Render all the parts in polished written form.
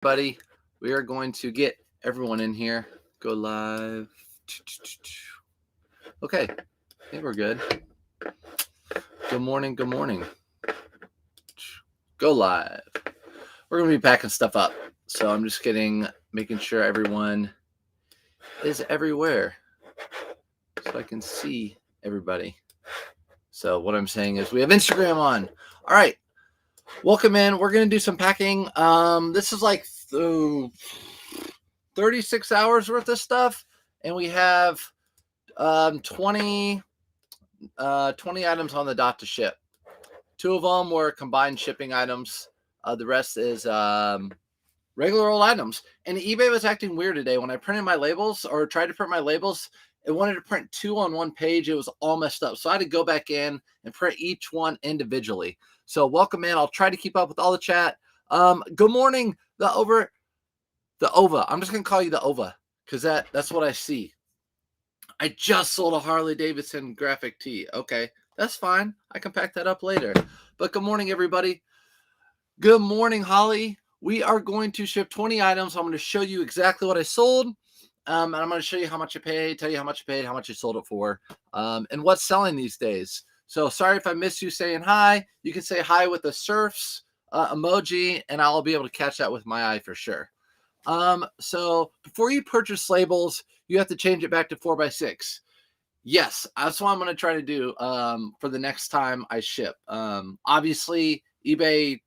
Buddy, we are going to get everyone in here. Go live. Okay, I think we're good. Good morning. Good morning. Go live. We're going to be packing stuff up. So I'm just making sure everyone is everywhere so I can see everybody. So what I'm saying is we have Instagram on. All right. Welcome in. We're going to do some packing. This is like 36 hours worth of stuff. And we have 20 items on the dot to ship. 2 of them were combined shipping items. The rest is regular old items. And eBay was acting weird today. When I printed my labels or tried to print my labels, it wanted to print 2 on one page. It was all messed up. So I had to go back in and print each one individually. So welcome in. I'll try to keep up with all the chat. Good morning, the OVA. I'm just going to call you the OVA because that's what I see. I just sold a Harley Davidson graphic tee. Okay, that's fine. I can pack that up later. But good morning, everybody. Good morning, Holly. We are going to ship 20 items. I'm going to show you exactly what I sold. And I'm going to show you how much I paid, tell you how much I paid, how much I sold it for, and what's selling these days. So sorry if I missed you saying hi. You can say hi with the surfs emoji, and I'll be able to catch that with my eye for sure. So before you purchase labels, you have to change it back to 4x6. Yes, that's what I'm going to try to do for the next time I ship. Obviously, eBay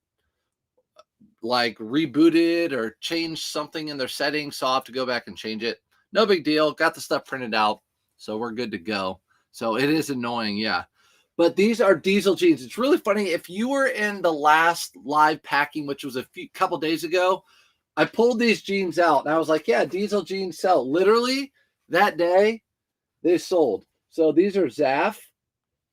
like rebooted or changed something in their settings, so I'll have to go back and change it. No big deal. Got the stuff printed out, so we're good to go. So it is annoying, yeah. But these are diesel jeans. It's really funny. If you were in the last live packing, which was a couple days ago, I pulled these jeans out, and I was like, yeah, diesel jeans sell. Literally, that day, they sold. So these are Zaf.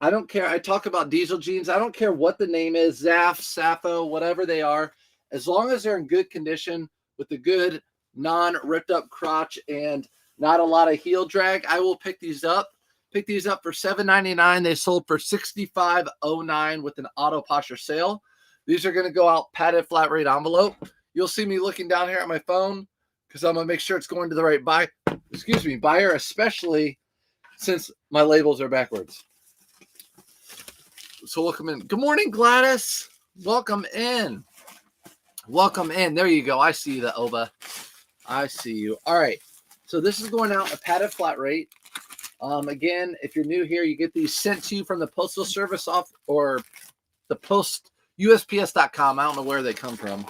I don't care. I talk about diesel jeans. I don't care what the name is, Zaf, Sappho, whatever they are. As long as they're in good condition with a good non-ripped up crotch and not a lot of heel drag, I will pick these up. Pick these up for $7.99. They sold for $65.09 with an AutoPosher sale. These are going to go out padded flat rate envelope. You'll see me looking down here at my phone because I'm going to make sure it's going to the right buyer, especially since my labels are backwards. So welcome in. Good morning, Gladys. Welcome in. Welcome in. There you go. I see you, the OVA. I see you. All right. So this is going out a padded flat rate. Again, if you're new here, you get these sent to you from the Postal Service or the post USPS.com. I don't know where they come from,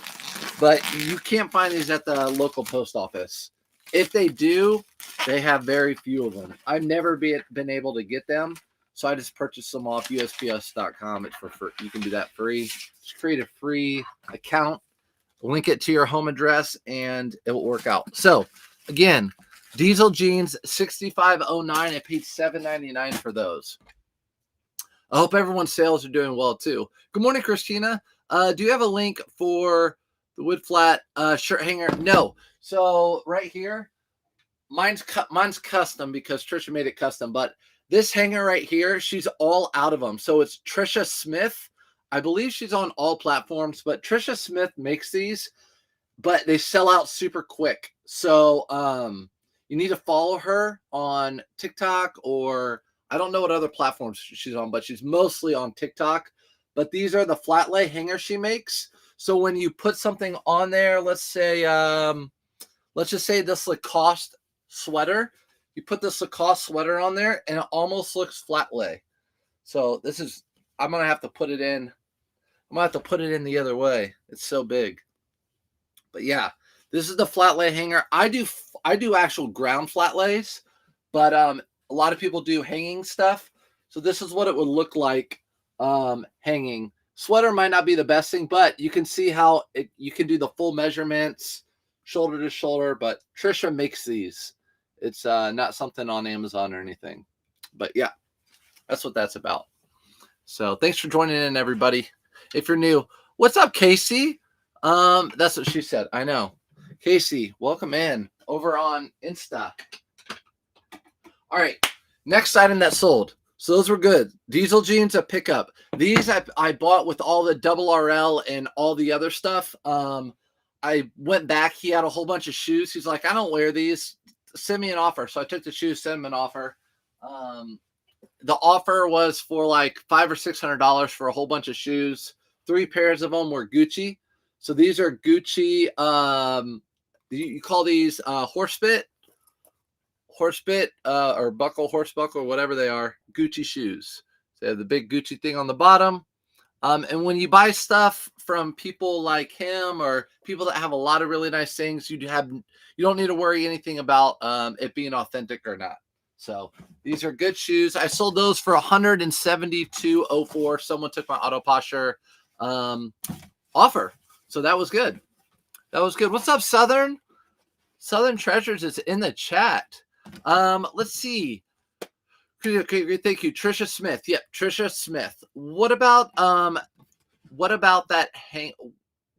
but you can't find these at the local post office. If they do, they have very few of them. I've never been able to get them, so I just purchased them off USPS.com. It's for free. You can do that free. Just create a free account, link it to your home address, and it will work out. So again, diesel jeans, $65.09. I paid $7.99 for those. I hope everyone's sales are doing well too. Good morning, Christina. Do you have a link for the wood flat shirt hanger? No. So right here, mine's custom because Trisha made it custom. But this hanger right here, she's all out of them. So it's Trisha Smith. I believe she's on all platforms, but Trisha Smith makes these, but they sell out super quick. So you need to follow her on TikTok, or I don't know what other platforms she's on, but she's mostly on TikTok. But these are the flat lay hangers she makes. So when you put something on there, let's just say this Lacoste sweater, you put this Lacoste sweater on there and it almost looks flat lay. So I'm going to have to put it in. I'm going to have to put it in the other way. It's so big. But yeah, this is the flat lay hanger. I do actual ground flat lays, but a lot of people do hanging stuff. So this is what it would look like hanging. Sweater might not be the best thing, but you can see how you can do the full measurements, shoulder to shoulder. But Trisha makes these. It's not something on Amazon or anything. But yeah, that's what that's about. So thanks for joining in, everybody. If you're new, what's up, Casey? That's what she said. I know. Casey, welcome in over on Insta. All right, next item that sold. So those were good. Diesel jeans, a pickup. These I bought with all the double RL and all the other stuff. I went back. He had a whole bunch of shoes. He's like, I don't wear these. Send me an offer. So I took the shoes, sent him an offer. The offer was for like $500 or $600 for a whole bunch of shoes. 3 pairs of them were Gucci. So these are Gucci. You call these horse bit or horse buckle, whatever they are, Gucci shoes. So they have the big Gucci thing on the bottom. And when you buy stuff from people like him or people that have a lot of really nice things, you don't need to worry anything about it being authentic or not. So these are good shoes. I sold those for $172.04. Someone took my AutoPosher offer. So that was good. That was good. What's up, Southern? Southern Treasures is in the chat. Let's see. Okay, thank you. Trisha Smith. Yep, Trisha Smith. What about that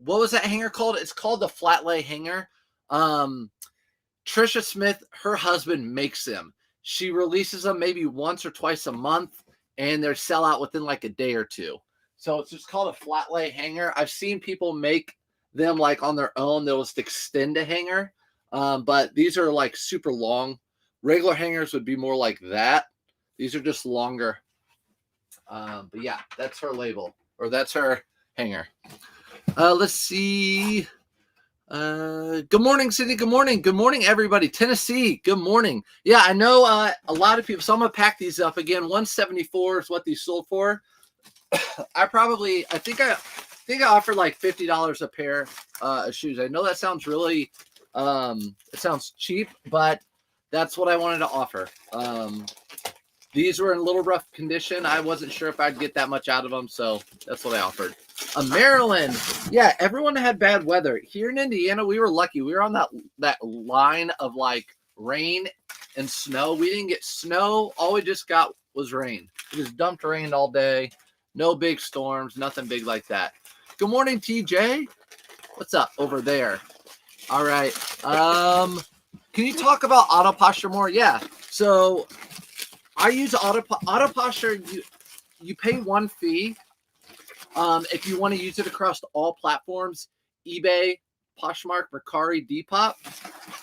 what was that hanger called? It's called the flat lay hanger. Trisha Smith, her husband makes them. She releases them maybe once or twice a month, and they're sell out within like a day or two. So it's just called a flat lay hanger. I've seen people make them like on their own. They'll just extend a hanger. But these are like super long. Regular hangers would be more like that. These are just longer. But yeah, that's her label, or that's her hanger. Let's see. Good morning, Sydney. Good morning. Good morning, everybody. Tennessee. Good morning. Yeah, I know a lot of people. So I'm gonna pack these up again. 174 is what these sold for. I think I offered like $50 a pair of shoes. I know that sounds really it sounds cheap, but that's what I wanted to offer. These were in a little rough condition. I wasn't sure if I'd get that much out of them, so that's what I offered. Maryland. Yeah, everyone had bad weather. Here in Indiana, we were lucky. We were on that line of like rain and snow. We didn't get snow. All we just got was rain. It just dumped rain all day. No big storms, nothing big like that. Good morning, TJ. What's up over there? All right. Can you talk about AutoPosher more? Yeah. So I use AutoPosher. You pay one fee if you want to use it across all platforms: eBay, Poshmark, Mercari, Depop,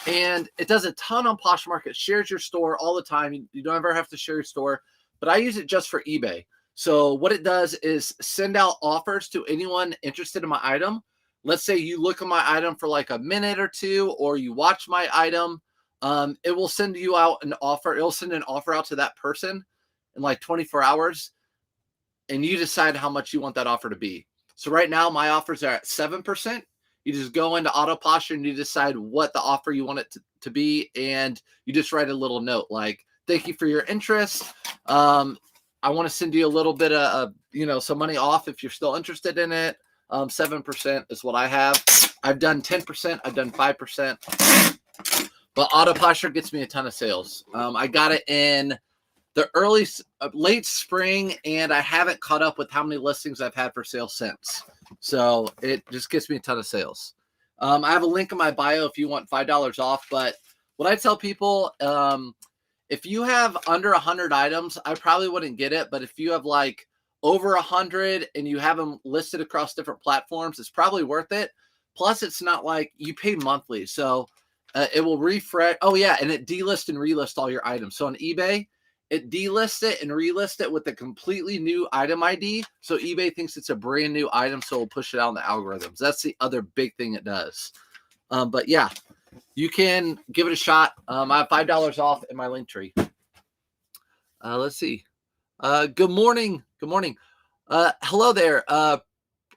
and it does a ton on Poshmark. It shares your store all the time. You don't ever have to share your store, but I use it just for eBay. So what it does is send out offers to anyone interested in my item. Let's say you look at my item for like a minute or two, or you watch my item. It will send you out an offer. It'll send an offer out to that person in like 24 hours. And you decide how much you want that offer to be. So right now, my offers are at 7%. You just go into AutoPosher and you decide what the offer you want it to be. And you just write a little note like, thank you for your interest. I want to send you a little bit of, some money off if you're still interested in it. 7% is what I have. I've done 10%. I've done 5%. But AutoPosher gets me a ton of sales. I got it in the late spring, and I haven't caught up with how many listings I've had for sale since. So it just gets me a ton of sales. I have a link in my bio if you want $5 off. But what I tell people, if you have under 100 items, I probably wouldn't get it. But if you have like over 100 and you have them listed across different platforms, it's probably worth it. Plus, it's not like you pay monthly. So it will refresh. Oh, yeah. And it delist and relist all your items. So on eBay, it delists it and relist it with a completely new item ID. So eBay thinks it's a brand new item. So it'll push it out in the algorithms. That's the other big thing it does. But yeah, you can give it a shot. I have $5 off in my link tree. Let's see. Good morning. Good morning. Hello there.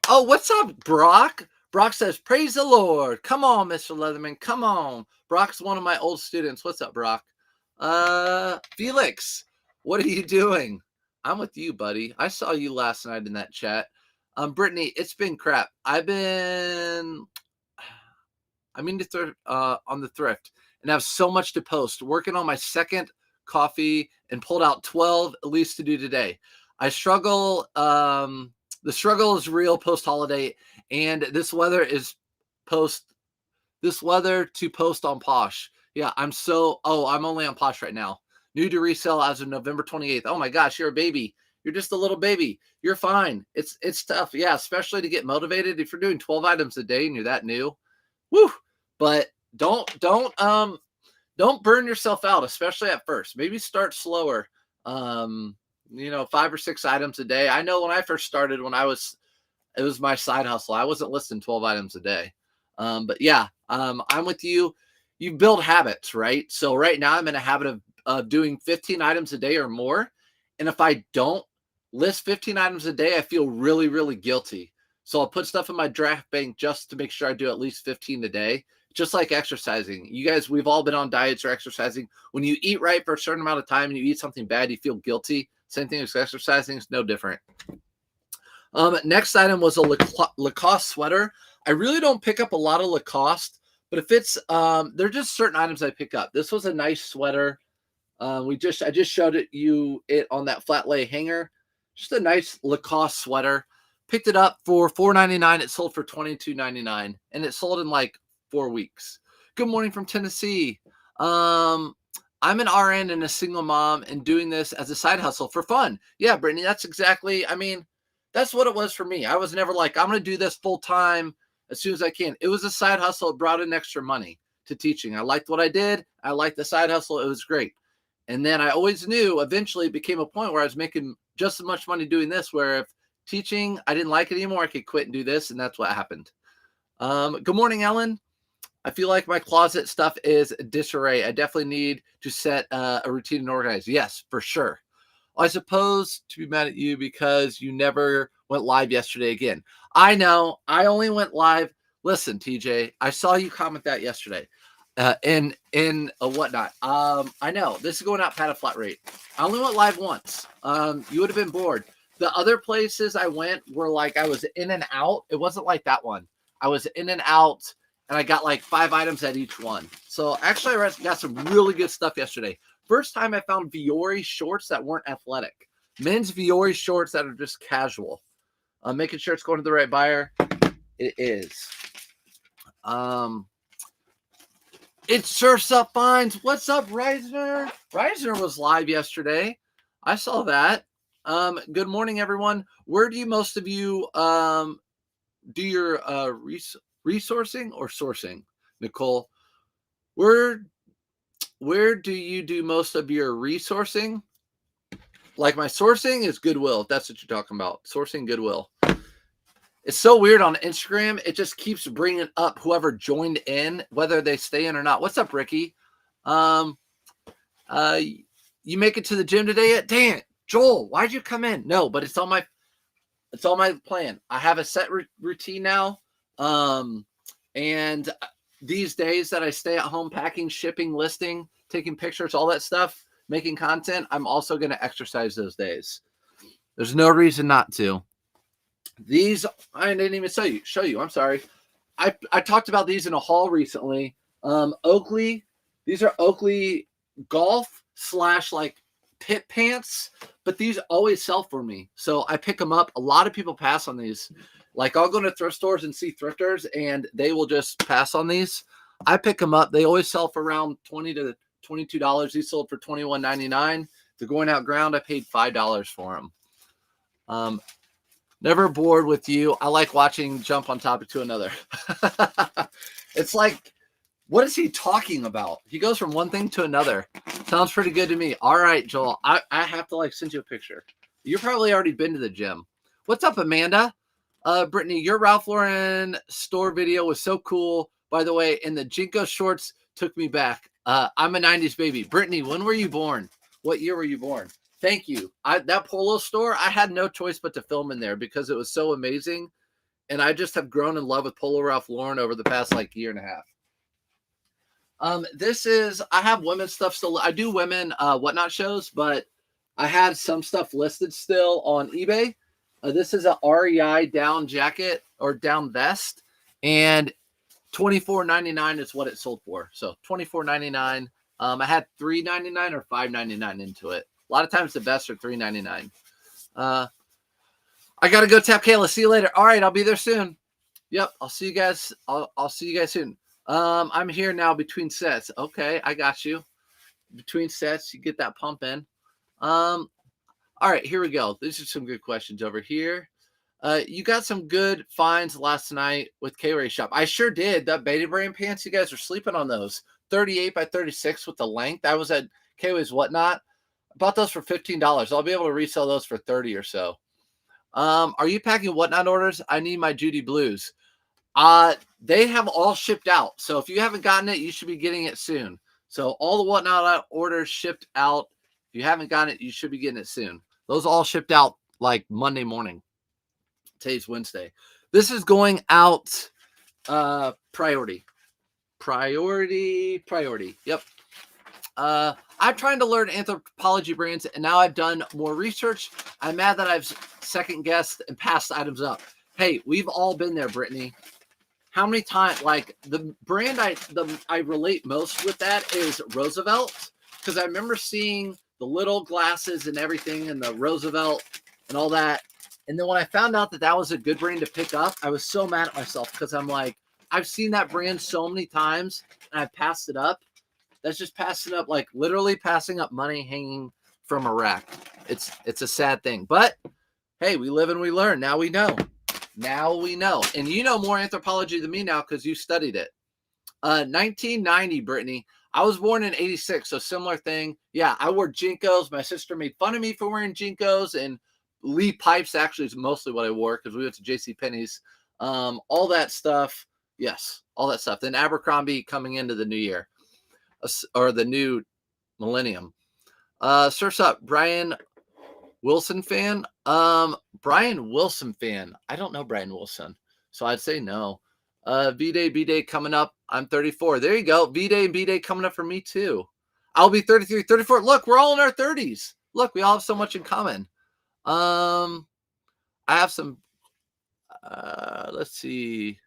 What's up, Brock? Brock says, praise the Lord. Come on, Mr. Leatherman. Come on. Brock's one of my old students. What's up, Brock? Felix, what are you doing? I'm with you, buddy. I saw you last night in that chat. Brittany, it's been crap. I'm on the thrift and have so much to post. Working on my second coffee and pulled out 12 at least to do today. I struggle. The struggle is real post-holiday, and this weather to post on Posh. Yeah, I'm only on Posh right now. New to resell as of November 28th. Oh my gosh, you're a baby. You're just a little baby. You're fine. It's tough. Yeah, especially to get motivated. If you're doing 12 items a day and you're that new, Woo! But don't burn yourself out, especially at first. Maybe start slower. 5 or 6 items a day. I know when I first started, it was my side hustle. I wasn't listing 12 items a day. But yeah, I'm with you. You build habits, right? So right now I'm in a habit of doing 15 items a day or more. And if I don't list 15 items a day, I feel really, really guilty. So I'll put stuff in my draft bank just to make sure I do at least 15 a day. Just like exercising. You guys, we've all been on diets or exercising. When you eat right for a certain amount of time and you eat something bad, you feel guilty. Same thing as exercising. It's no different. Next item was a Lacoste sweater. I really don't pick up a lot of Lacoste, but if it's there are just certain items I pick up. This was a nice sweater. I just showed it on that flat lay hanger. Just a nice Lacoste sweater. Picked it up for $4.99. It sold for $22.99, and it sold in like 4 weeks. Good morning from Tennessee. I'm an RN and a single mom and doing this as a side hustle for fun. Yeah, Brittany, that's what it was for me. I was never like, I'm going to do this full time as soon as I can. It was a side hustle. It brought in extra money to teaching. I liked what I did. I liked the side hustle. It was great. And then I always knew eventually it became a point where I was making just as much money doing this, where if teaching, I didn't like it anymore, I could quit and do this. And that's what happened. Good morning, Ellen. I feel like my closet stuff is disarray. I definitely need to set a routine and organize. Yes, for sure. I suppose to be mad at you because you never went live yesterday again. I know. I only went live. Listen, TJ, I saw you comment that yesterday in whatnot. I know. This is going out at a flat rate. I only went live once. You would have been bored. The other places I went were like I was in and out. It wasn't like that one. I was in and out. And I got like 5 items at each one. So actually, I got some really good stuff yesterday. First time I found Viore shorts that weren't athletic. Men's Viore shorts that are just casual. Making sure it's going to the right buyer. It is. It surfs up finds. What's up, Reisner? Reisner was live yesterday. I saw that. Good morning, everyone. Where do most of you do your resourcing or sourcing? Nicole, where do you do most of your resourcing? Like my sourcing is Goodwill, if that's what you're talking about. Sourcing Goodwill. It's so weird on Instagram. It just keeps bringing up whoever joined in, whether they stay in or not. What's up, Ricky? You make it to the gym today yet? Dang it, Joel, why'd you come in? No, but it's on my plan. I have a set routine now. And these days that I stay at home packing, shipping, listing, taking pictures, all that stuff, making content, I'm also going to exercise those days. There's no reason not to. These, I didn't even show you. I'm sorry. I talked about these in a haul recently. Oakley, these are Oakley golf / like pit pants, but these always sell for me. So I pick them up. A lot of people pass on these. Like I'll go to thrift stores and see thrifters and they will just pass on these. I pick them up. They always sell for around $20 to $22. These sold for $21.99. They're going out ground. I paid $5 for them. Never bored with you. I like watching jump on topic to another. It's like, what is he talking about? He goes from one thing to another. Sounds pretty good to me. All right, Joel. I have to send you a picture. You've probably already been to the gym. What's up, Amanda? Brittany, your Ralph Lauren store video was so cool, by the way, and the Jinko shorts took me back. I'm a 90s baby. Brittany, when were you born? What year were you born? Thank you. That Polo store, I had no choice but to film in there because it was so amazing. And I just have grown in love with Polo Ralph Lauren over the past year and a half. I have women's stuff still. I do women whatnot shows, but I have some stuff listed still on eBay. This is a REI down jacket or down vest, and $24.99 is what it sold for. So $24.99. I had $3.99 or $5.99 into it. A lot of times the vests are $3.99. I gotta go tap Kayla. See you later. All right, I'll be there soon. Yep, I'll see you guys. I'll see you guys soon. I'm here now between sets. Okay, I got you. Between sets, you get that pump in. All right, here we go. These are some good questions over here. You got some good finds last night with K-Ray Shop. I sure did. That Beta Brand pants, you guys are sleeping on those. 38 by 36 with the length. I was at K-Way's Whatnot. I bought those for $15. I'll be able to resell those for 30 or so. Are you packing Whatnot orders? I need my Judy Blues. They have all shipped out. So if you haven't gotten it, you should be getting it soon. So all the Whatnot orders shipped out. If you haven't gotten it, you should be getting it soon. Those all shipped out like Monday morning. Today's Wednesday. This is going out priority. Yep. I'm trying to learn anthropology brands, and now I've done more research. I'm mad that I've second guessed and passed items up. Hey, we've all been there, Brittany. How many times? Like the brand I relate most with that is Roosevelt, because I remember seeing the little glasses and everything, and the Roosevelt and all that. And then when I found out that was a good brand to pick up, I was so mad at myself because I'm like, I've seen that brand so many times and I passed it up. That's just passing up, like literally passing up money hanging from a rack. It's a sad thing. But hey, we live and we learn. Now we know. And you know more anthropology than me now because you studied it. 1990, Brittany. I was born in 86, so similar thing. Yeah, I wore Jinkos. My sister made fun of me for wearing Jinkos, and Lee Pipes actually is mostly what I wore because we went to JCPenney's. All that stuff. Yes, all that stuff. Then Abercrombie coming into the new year or the new millennium. Surf's Up, Brian Wilson fan. Brian Wilson fan. I don't know Brian Wilson, so I'd say no. V-Day, B-Day coming up. I'm 34. There you go. V-Day and B-Day coming up for me too. I'll be 33, 34. Look, we're all in our 30s. Look, we all have so much in common. I have some, let's see.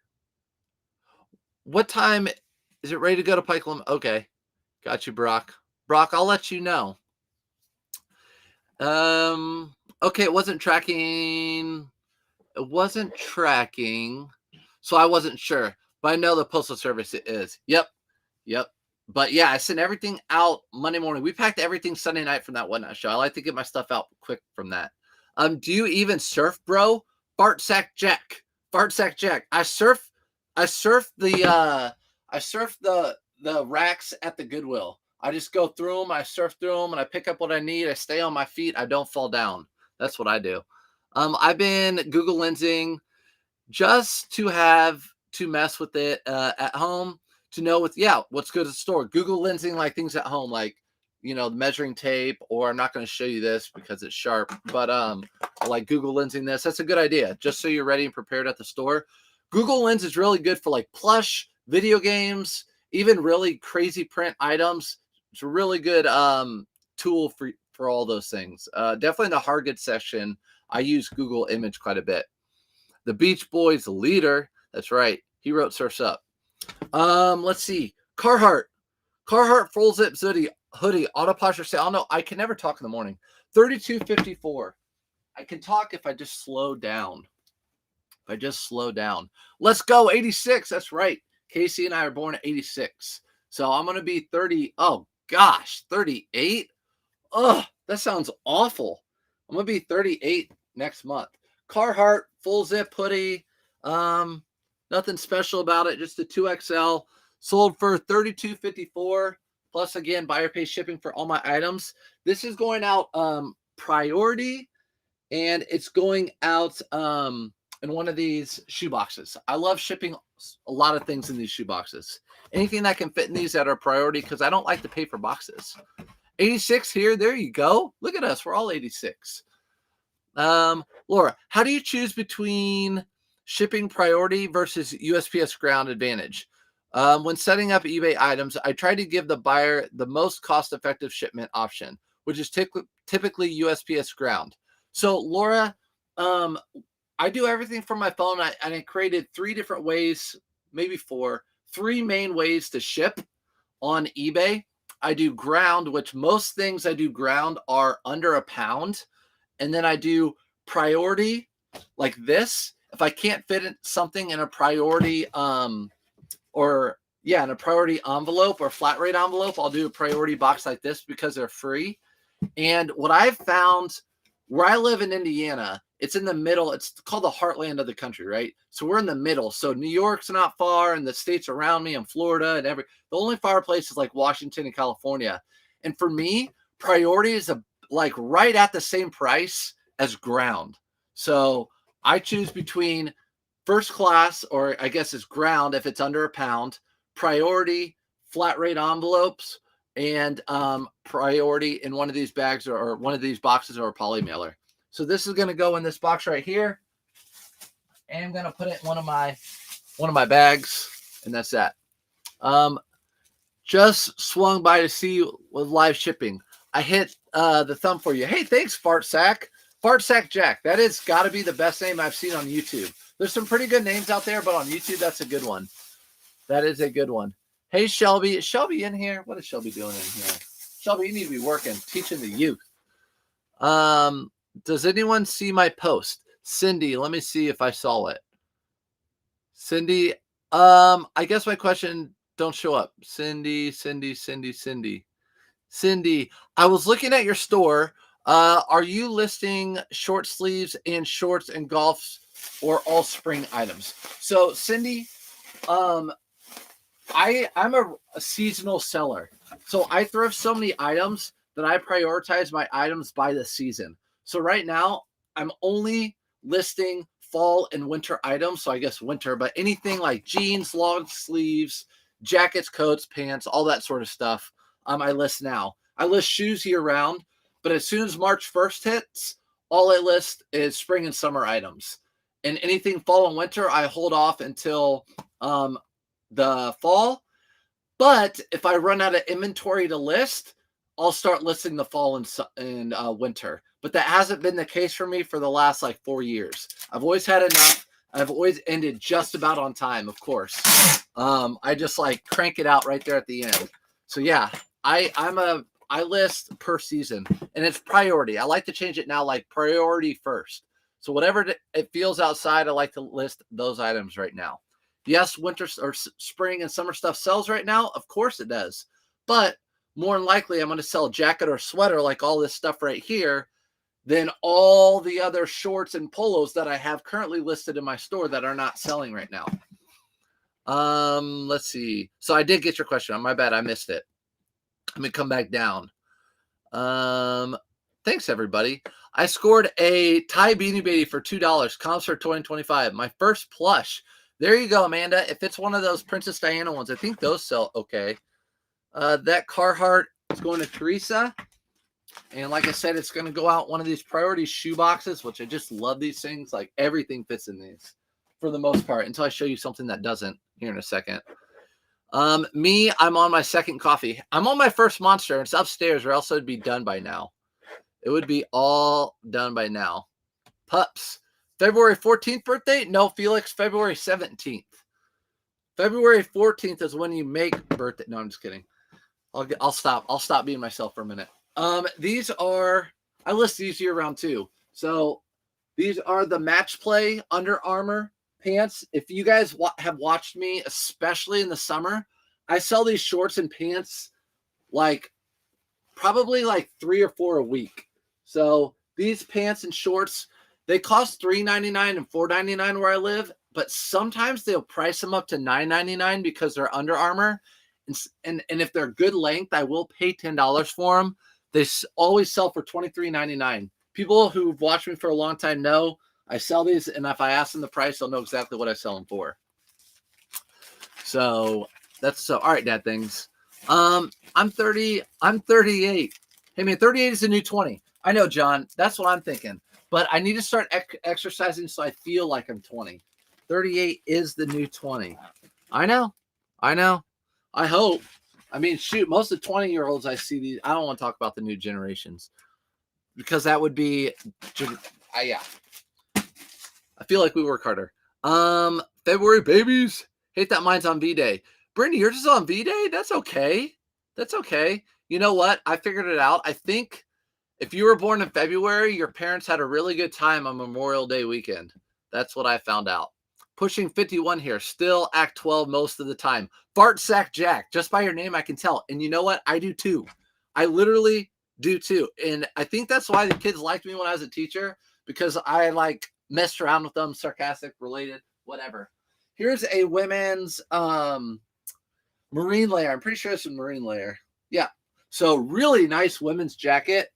What time is it ready to go to Pike Limit? Okay. Got you, Brock. Brock, I'll let you know. Okay. It wasn't tracking. So I wasn't sure, but I know the Postal Service is. Yep. But yeah, I sent everything out Monday morning. We packed everything Sunday night from that Whatnot show. I like to get my stuff out quick from that. Do you even surf, bro? Fart sack Jack. I surf the racks at the Goodwill. I just go through them, I surf through them, and I pick up what I need. I stay on my feet. I don't fall down. That's what I do. I've been Google Lensing just to mess with it at home, to know what's good at the store. Google Lensing like things at home, like the measuring tape, or I'm not going to show you this because it's sharp, but like Google Lensing this. That's a good idea, just so you're ready and prepared at the store. Google Lens is really good for like plush, video games, even really crazy print items. It's a really good tool for all those things. Definitely in the hard goods section, I use Google Image quite a bit. The Beach Boys leader, that's right, he wrote Surf's Up. Let's see. Carhartt full zip hoodie, AutoPosher sale. No, I can never talk in the morning. $32.54. I can talk if I just slow down. Let's go. 86. That's right. Casey and I are born at 86. So I'm going to be 30. Oh, gosh. 38? Ugh, that sounds awful. I'm going to be 38 next month. Carhartt full zip hoodie. Nothing special about it. Just a 2XL. Sold for $32.54. Plus, again, buyer pays shipping for all my items. This is going out priority, and it's going out in one of these shoe boxes. I love shipping a lot of things in these shoe boxes. Anything that can fit in these that are priority, because I don't like to pay for boxes. 86 here. There you go. Look at us. We're all 86. Laura, how do you choose between shipping priority versus USPS ground advantage? When setting up eBay items, I try to give the buyer the most cost-effective shipment option, which is typically USPS ground. So, Laura, I do everything from my phone, and I created 3 different ways, maybe 4, 3 main ways to ship on eBay. I do ground, which most things I do ground are under £1. And then I do priority like this. If I can't fit something in a priority in a priority envelope or flat rate envelope, I'll do a priority box like this because they're free. And what I've found where I live in Indiana, it's in the middle. It's called the heartland of the country, right? So we're in the middle. So New York's not far, and the states around me, and Florida, and the only far place is like Washington and California. And for me, priority is like right at the same price as ground. So I choose between first class, or I guess it's ground if it's under a pound, priority, flat rate envelopes, and priority in one of these bags or one of these boxes or a poly mailer. So this is going to go in this box right here, and I'm going to put it in one of my bags, and that's that. Just swung by to see you with live shipping. I hit the thumb for you. Hey, thanks, Fart Sack Jack. That is got to be the best name I've seen on YouTube. There's some pretty good names out there, but on YouTube, that's a good one. That is a good one. Hey, Shelby. Is Shelby in here? What is Shelby doing in here? Shelby, you need to be working, teaching the youth. Does anyone see my post? Cindy, let me see if I saw it. Cindy, I guess my question don't show up. Cindy, I was looking at your store. Are you listing short sleeves and shorts and golfs or all spring items? So Cindy, I'm a seasonal seller. So I thrift so many items that I prioritize my items by the season. So right now I'm only listing fall and winter items. So I guess winter, but anything like jeans, long sleeves, jackets, coats, pants, all that sort of stuff. I list now. I list shoes year round, but as soon as March 1st hits, all I list is spring and summer items. And anything fall and winter, I hold off until the fall. But if I run out of inventory to list, I'll start listing the fall and winter. But that hasn't been the case for me for the last like 4 years. I've always had enough. I've always ended just about on time, of course. I just like crank it out right there at the end. So yeah, I list per season, and it's priority. I like to change it now, like priority first. So whatever it feels outside, I like to list those items right now. Yes, winter or spring and summer stuff sells right now. Of course it does. But more than likely, I'm going to sell a jacket or sweater like all this stuff right here than all the other shorts and polos that I have currently listed in my store that are not selling right now. Let's see. So I did get your question. My bad. I missed it. Let me come back down. Thanks, everybody. I scored a Thai Beanie Baby for $2. Comps for 2025. My first plush. There you go, Amanda. If it's one of those Princess Diana ones, I think those sell okay. That Carhartt is going to Teresa. And like I said, it's going to go out one of these priority shoe boxes, which I just love these things. Like everything fits in these for the most part until I show you something that doesn't here in a second. Me, I'm on my second coffee. I'm on my first Monster. It's upstairs or else it would be done by now. It would be all done by now. Pups. February 14th birthday? No, Felix, February 17th. February 14th is when you make birthday. No, I'm just kidding. I'll stop. I'll stop being myself for a minute. These are, I list these year round too. So these are the Match Play Under Armour pants. If you guys have watched me, especially in the summer, I sell these shorts and pants like probably like 3 or 4 a week. So these pants and shorts, they cost $3.99 and $4.99 where I live, but sometimes they'll price them up to $9.99 because they're Under Armour. And if they're good length, I will pay $10 for them. They always sell for $23.99. People who've watched me for a long time know I sell these, and if I ask them the price, they'll know exactly what I sell them for. So that's so. All right, Dad. Things. I'm 30. I'm 38. Hey man, 38 is the new 20. I know, John. That's what I'm thinking. But I need to start exercising so I feel like I'm 20. 38 is the new 20. I know. I hope. I mean, shoot, most of the 20-year-olds I see these. I don't want to talk about the new generations because that would be, yeah. I feel like we work harder. February babies. Hate that mine's on V-Day. Brittany, yours is on V-Day? That's okay. That's okay. You know what? I figured it out. I think if you were born in February, your parents had a really good time on Memorial Day weekend. That's what I found out. Pushing 51 here. Still act 12 most of the time. Fart Sack Jack. Just by your name, I can tell. And you know what? I do too. I literally do too. And I think that's why the kids liked me when I was a teacher, because I like messed around with them, sarcastic, related, whatever. Here's a women's marine layer. I'm pretty sure it's a marine layer. Yeah. So really nice women's jacket.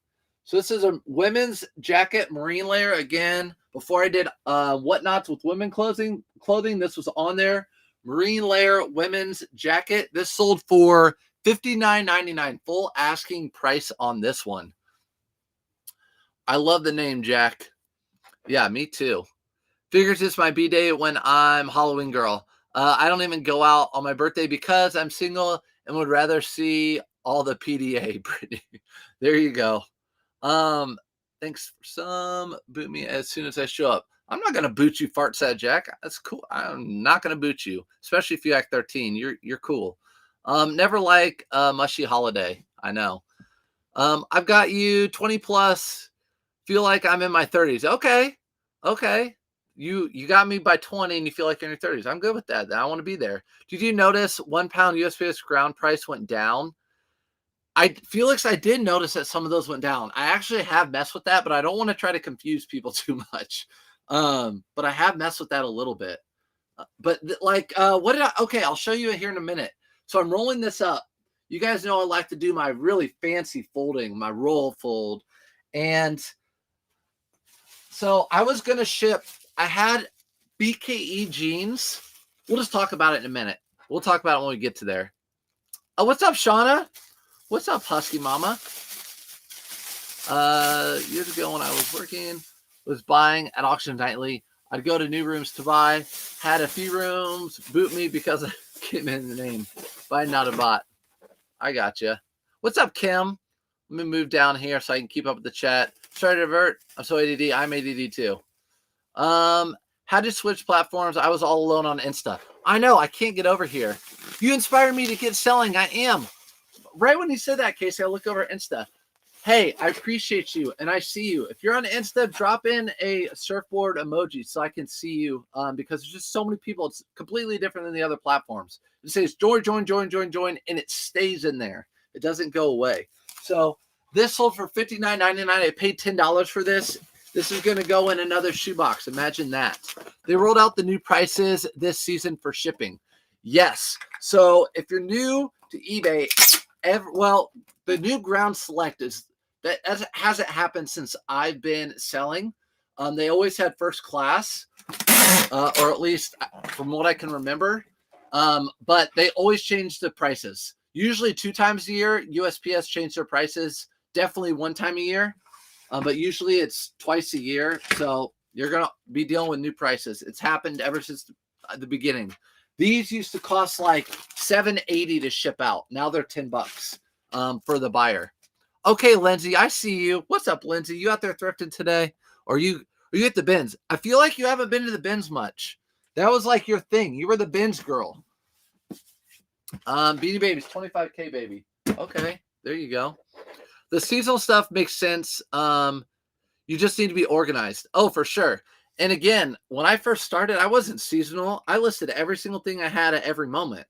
So this is a women's jacket marine layer. Again, before I did whatnots with women clothing, this was on there. Marine layer women's jacket. This sold for $59.99, full asking price on this one. I love the name, Jack. Yeah, me too. Figures it's my B-day when I'm Halloween girl. I don't even go out on my birthday because I'm single and would rather see all the PDA. Brittany. There you go. Thanks for some. Boot me as soon as I show up. I'm not gonna boot you, fart sad Jack. That's cool. I'm not gonna boot you, especially if you act 13. You're cool. Never like mushy holiday. I know. I've got you 20 plus. Feel like I'm in my 30s. Okay. You got me by 20 and you feel like you're in your 30s. I'm good with that. I want to be there. Did you notice 1 pound USPS ground price went down? Felix, I did notice that some of those went down. I actually have messed with that, but I don't want to try to confuse people too much. But I have messed with that a little bit. Okay, I'll show you here in a minute. So I'm rolling this up. You guys know I like to do my really fancy folding, my roll fold. And so I was going to ship, I had BKE jeans. We'll just talk about it in a minute. We'll talk about it when we get to there. Oh, what's up, Shauna? What's up, Husky Mama? Years ago when I was buying at auction nightly, I'd go to new rooms to buy. Had a few rooms boot me because I came in the name. Buy, not a bot. I got you. What's up, Kim? Let me move down here so I can keep up with the chat. Sorry to divert. I'm so ADD. I'm ADD too. Had to switch platforms. I was all alone on Insta. I know. I can't get over here. You inspired me to get selling. I am. Right when he said that, Casey, I look over at Insta. Hey, I appreciate you, and I see you. If you're on Insta, drop in a surfboard emoji so I can see you, because there's just so many people. It's completely different than the other platforms. It says join, and it stays in there. It doesn't go away. So this sold for $59.99. I paid $10 for this. This is going to go in another shoebox. Imagine that. They rolled out the new prices this season for shipping. Yes. So if you're new to eBay, the new ground select is that hasn't happened since I've been selling. They always had first class, or at least from what I can remember. But they always change the prices. Usually 2 times a year, USPS changed their prices. Definitely 1 time a year. But usually it's twice a year. So you're going to be dealing with new prices. It's happened ever since the beginning. These used to cost like $7.80 to ship out. Now they're $10 for the buyer. Okay, Lindsay, I see you. What's up, Lindsay? You out there thrifting today? Or are you at the bins? I feel like you haven't been to the bins much. That was like your thing. You were the bins girl. Beanie Babies, 25K baby. Okay, there you go. The seasonal stuff makes sense. You just need to be organized. Oh, for sure. And again, when I first started, I wasn't seasonal. I listed every single thing I had at every moment.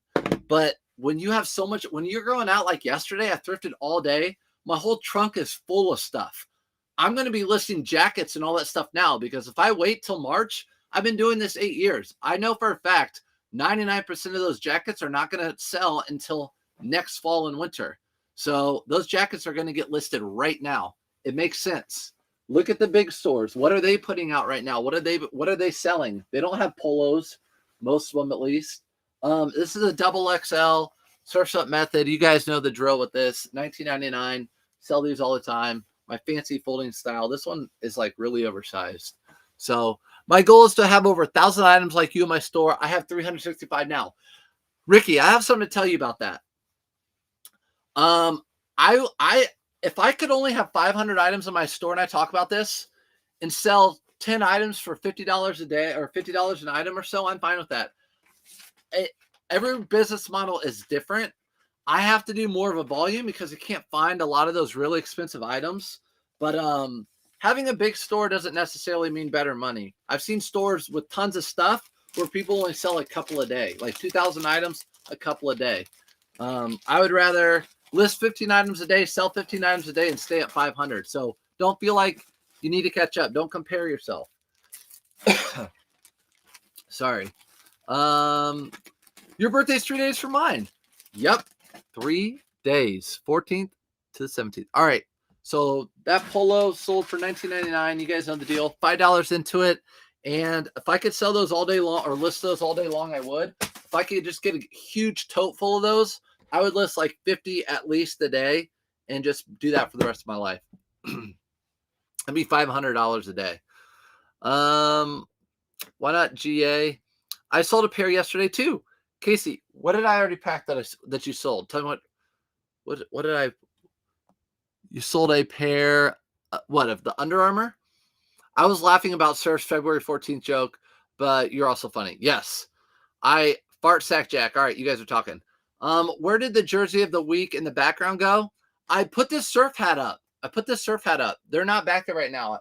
But when you have so much, when you're going out like yesterday, I thrifted all day. My whole trunk is full of stuff. I'm going to be listing jackets and all that stuff now, because if I wait till March, I've been doing this 8 years. I know for a fact 99% of those jackets are not going to sell until next fall and winter. So those jackets are going to get listed right now. It makes sense. Look at the big stores. What are they putting out right now? What are they selling? They don't have polos, most of them at least. This is a double XL Surf's Up method. You guys know the drill with this. $19.99. Sell these all the time. My fancy folding style. This one is like really oversized. So my goal is to have over 1,000 items like you in my store. I have 365 now. Ricky, I have something to tell you about that. If I could only have 500 items in my store, and I talk about this, and sell 10 items for $50 a day or $50 an item or so, I'm fine with that. Every business model is different. I have to do more of a volume because I can't find a lot of those really expensive items. But having a big store doesn't necessarily mean better money. I've seen stores with tons of stuff where people only sell a couple a day, like 2,000 items, a couple a day. I would rather list 15 items a day, sell 15 items a day, and stay at 500. So don't feel like you need to catch up. Don't compare yourself. Sorry. Your birthday's 3 days from mine. Yep. 3 days. 14th to the 17th. All right. So that polo sold for $19.99. You guys know the deal. $5 into it. And if I could sell those all day long or list those all day long, I would. If I could just get a huge tote full of those, I would list like 50 at least a day and just do that for the rest of my life. It'd be $500 a day. Why not GA? I sold a pair yesterday too. Casey, what did I already pack that you sold? Tell me what did I? You sold a pair. What of the Under Armour? I was laughing about Surf's February 14th joke, but you're also funny. Yes, I fart sack Jack. All right, you guys are talking. Where did the jersey of the week in the background go? I put this surf hat up. They're not back there right now.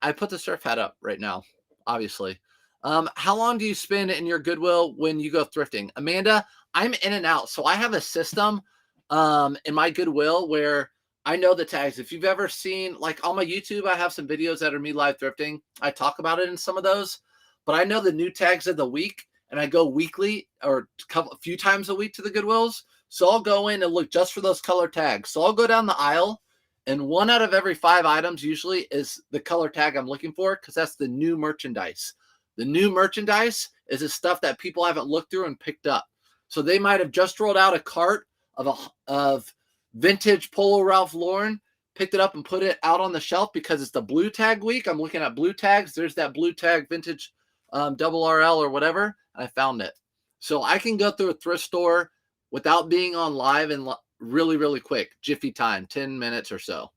I put the surf hat up right now, obviously. How long do you spend in your Goodwill when you go thrifting? Amanda, I'm in and out. So I have a system in my Goodwill where I know the tags. If you've ever seen, like on my YouTube, I have some videos that are me live thrifting. I talk about it in some of those, but I know the new tags of the week, and I go weekly or a few times a week to the Goodwills. So I'll go in and look just for those color tags. So I'll go down the aisle, and 1 out of every 5 items usually is the color tag I'm looking for because that's the new merchandise. The new merchandise is the stuff that people haven't looked through and picked up. So they might have just rolled out a cart of vintage Polo Ralph Lauren, picked it up and put it out on the shelf because it's the blue tag week. I'm looking at blue tags. There's that blue tag vintage double RL or whatever. And I found it. So I can go through a thrift store without being on live and really, really quick, jiffy time, 10 minutes or so.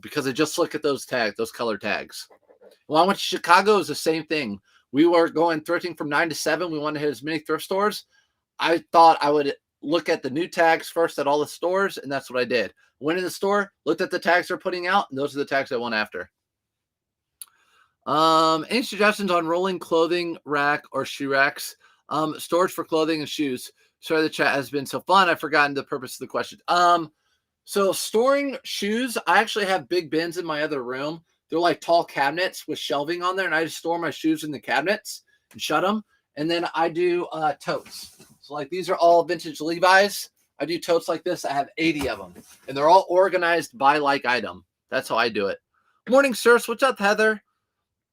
Because I just look at those tags, those color tags. When I went to Chicago, it was the same thing. We were going thrifting from 9 to 7. We wanted to hit as many thrift stores. I thought I would look at the new tags first at all the stores, and that's what I did. Went in the store, looked at the tags they're putting out, and those are the tags I went after. Any suggestions on rolling clothing rack or shoe racks? Storage for clothing and shoes. Sorry, the chat has been so fun. I've forgotten the purpose of the question. So storing shoes, I actually have big bins in my other room. They're like tall cabinets with shelving on there, and I just store my shoes in the cabinets and shut them. And then I do totes. So like these are all vintage Levi's. I do totes like this. I have 80 of them, and they're all organized by like item. That's how I do it. Morning, sirs. What's up, Heather?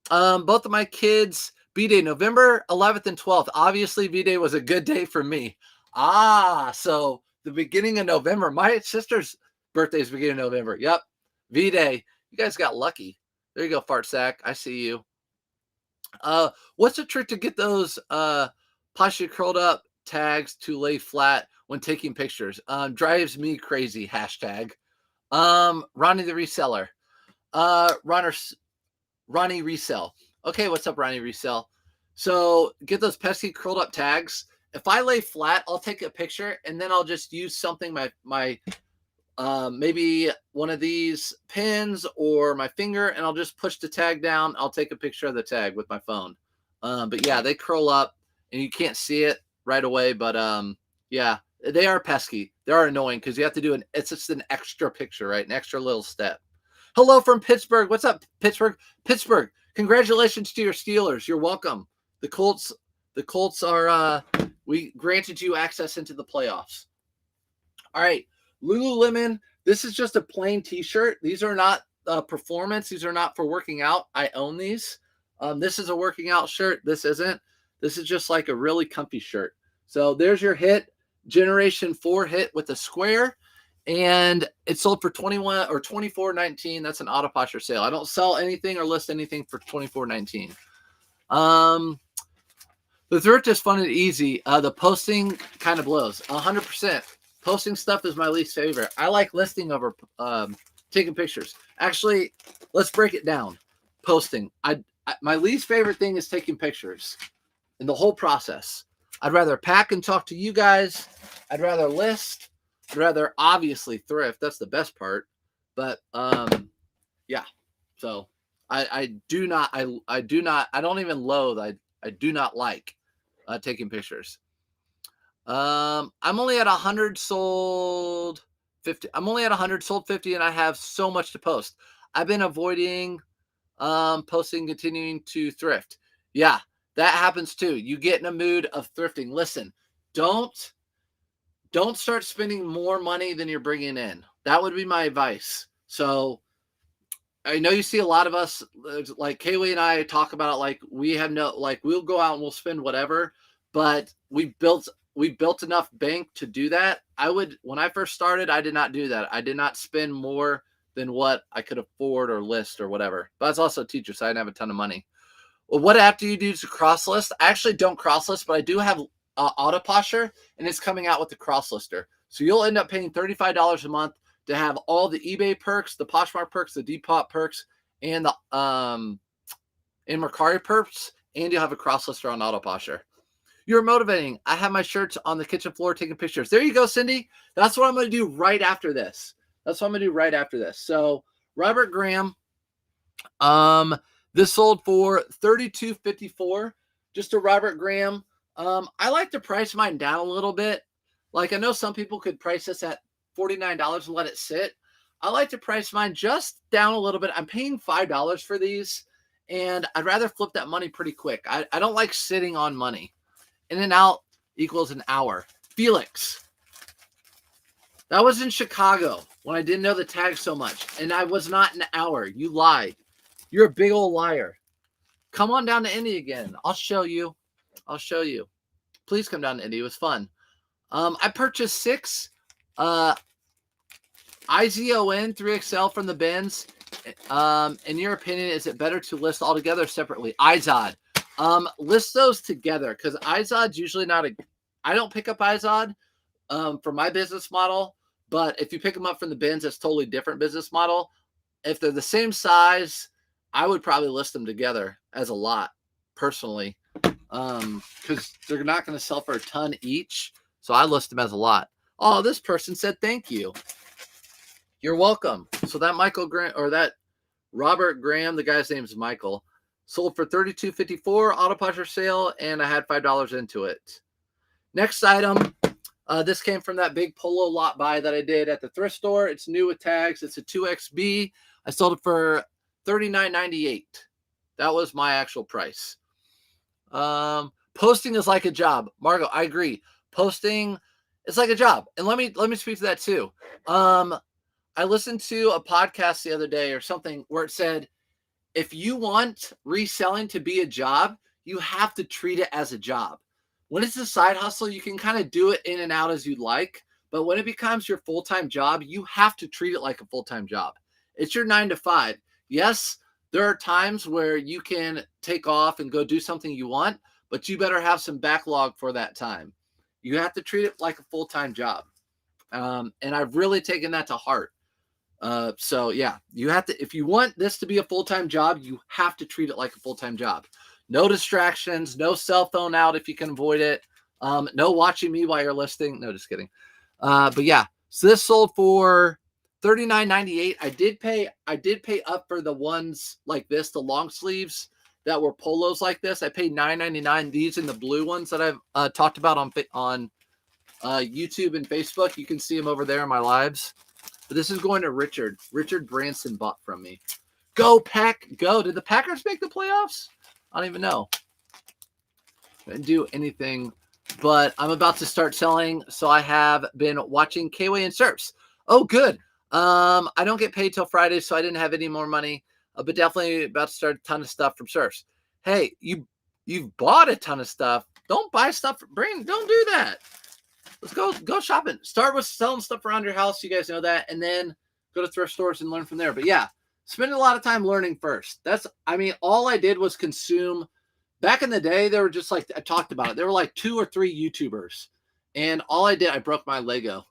Both of my kids, B-Day, November 11th and 12th. Obviously, B-Day was a good day for me. So the beginning of November. My sister's birthday is beginning of November. Yep. V-Day. You guys got lucky. There you go, Fart Sack. I see you. What's the trick to get those partially curled up tags to lay flat when taking pictures? Drives me crazy. Hashtag. Ronnie the reseller. Ronnie Resell. Okay, what's up, Ronnie Resell? So get those pesky curled up tags. If I lay flat, I'll take a picture and then I'll just use something, my maybe one of these pins or my finger, and I'll just push the tag down. I'll take a picture of the tag with my phone. But yeah, they curl up and you can't see it right away. But yeah, they are pesky. They are annoying because you have to do it's just an extra picture, right? An extra little step. Hello from Pittsburgh. What's up, Pittsburgh? Pittsburgh, congratulations to your Steelers. You're welcome. The Colts are, we granted you access into the playoffs. All right. Lululemon, this is just a plain t-shirt. These are not performance. These are not for working out. I own these. This is a working out shirt. This isn't. This is just like a really comfy shirt. So there's your hit, Generation 4 hit with a square. And it sold for $21 or $24.19. That's an AutoPosher sale. I don't sell anything or list anything for $24.19. The thrift is fun and easy. The posting kind of blows. 100%. Posting stuff is my least favorite. I like listing over taking pictures. Actually, let's break it down. Posting. My least favorite thing is taking pictures in the whole process. I'd rather pack and talk to you guys. I'd rather list. I'd rather obviously thrift. That's the best part. But yeah. So I don't even loathe. I do not like taking pictures. I'm only at 100 sold 50. I'm only at 100, sold 50, and I have so much to post. I've been avoiding posting, continuing to thrift. Yeah, that happens too. You get in a mood of thrifting. Listen, don't start spending more money than you're bringing in. That would be my advice. So I know you see a lot of us, like Kaylee and I talk about it, like we have no, like we'll go out and we'll spend whatever, but we built enough bank to do that. When I first started, I did not do that. I did not spend more than what I could afford or list or whatever. But I was also a teacher, so I didn't have a ton of money. Well, what app do you do to cross list? I actually don't cross list, but I do have AutoPosher, and it's coming out with the cross lister. So you'll end up paying $35 a month to have all the eBay perks, the Poshmark perks, the Depop perks, and the Mercari perks, and you'll have a cross lister on AutoPosher. You're motivating. I have my shirts on the kitchen floor taking pictures. There you go, Cindy. That's what I'm going to do right after this. So Robert Graham, this sold for $32.54. Just a Robert Graham. I like to price mine down a little bit. Like I know some people could price this at $49 and let it sit. I like to price mine just down a little bit. I'm paying $5 for these, and I'd rather flip that money pretty quick. I don't like sitting on money. In and out equals an hour. Felix. That was in Chicago when I didn't know the tag so much, and I was not an hour. You lied. You're a big old liar. Come on down to Indy again. I'll show you. Please come down to Indy. It was fun. I purchased 6 IZON 3XL from the bins. In your opinion, is it better to list all together or separately? IZOD. List those together because IZOD's usually not I don't pick up IZOD for my business model, but if you pick them up from the bins, it's totally different business model. If they're the same size, I would probably list them together as a lot personally, because they're not going to sell for a ton each. So I list them as a lot. Oh, this person said thank you. You're welcome. So that Michael Graham or that Robert Graham, the guy's name is Michael, sold for $32.54 AutoPosher sale, and I had $5 into it. Next item, this came from that big polo lot buy that I did at the thrift store. It's new with tags. It's a 2XB. I sold it for $39.98. That was my actual price. Posting is like a job. Margo, I agree. Posting is like a job. And let me speak to that too. I listened to a podcast the other day or something where it said, if you want reselling to be a job, you have to treat it as a job. When it's a side hustle, you can kind of do it in and out as you'd like. But when it becomes your full-time job, you have to treat it like a full-time job. It's your 9 to 5. Yes, there are times where you can take off and go do something you want, but you better have some backlog for that time. You have to treat it like a full-time job. And I've really taken that to heart. So yeah, you have to, if you want this to be a full-time job, you have to treat it like a full-time job. No distractions, no cell phone out if you can avoid it. No watching me while you're listing. No, just kidding. But yeah, so this sold for $39.98. I did pay up for the ones like this, the long sleeves that were polos like this. I paid $9.99. These and the blue ones that I've talked about on YouTube and Facebook. You can see them over there in my lives. But this is going to Richard. Richard Branson bought from me. Go Pack, go. Did the Packers make the playoffs? I don't even know. I didn't do anything, but I'm about to start selling. So I have been watching K-Way and Surfs. Oh, good. I don't get paid till Friday, so I didn't have any more money, but definitely about to start a ton of stuff from Surfs. Hey, you've bought a ton of stuff. Don't buy stuff. Don't do that. Let's go shopping. Start with selling stuff around your house. You guys know that. And then go to thrift stores and learn from there. But yeah, spend a lot of time learning first. All I did was consume. Back in the day, they were just like, I talked about it. There were like 2 or 3 YouTubers. And all I did, I broke my Lego.